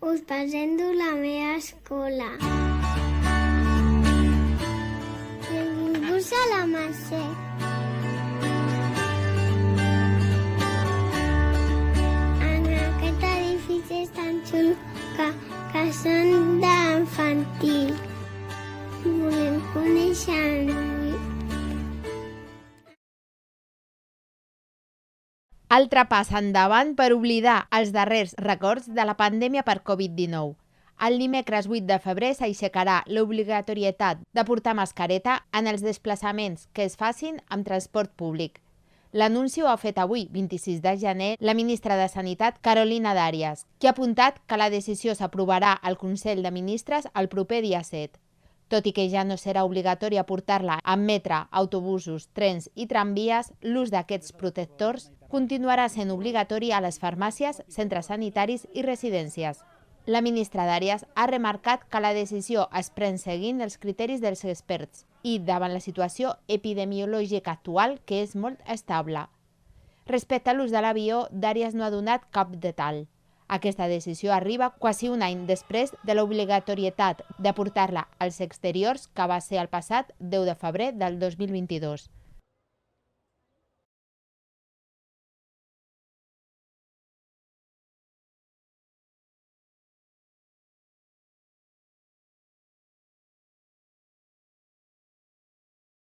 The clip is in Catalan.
Us presento la meva escola. Benvinguts a la Mercè. En aquest edifici és tan xulo que són d'infantil. Volem conèixer-nos. Altre pas endavant per oblidar els darrers records de la pandèmia per Covid-19. El dimecres 8 de febrer s'aixecarà l'obligatorietat de portar mascareta en els desplaçaments que es facin amb transport públic. L'anunci ho ha fet avui, 26 de gener, la ministra de Sanitat, Carolina Darias, que ha apuntat que la decisió s'aprovarà al Consell de Ministres el proper dia 7. Tot i que ja no serà obligatòria portar-la amb metre, autobusos, trens i tramvies, l'ús d'aquests protectors continuarà sent obligatori a les farmàcies, centres sanitaris i residències. La ministra Darias ha remarcat que la decisió es pren seguint els criteris dels experts i davant la situació epidemiològica actual, que és molt estable. Respecte a l'ús de l'avió, Darias no ha donat cap detall. Aquesta decisió arriba quasi un any després de l'obligatorietat de portar-la als exteriors, que va ser el passat 10 de febrer del 2022.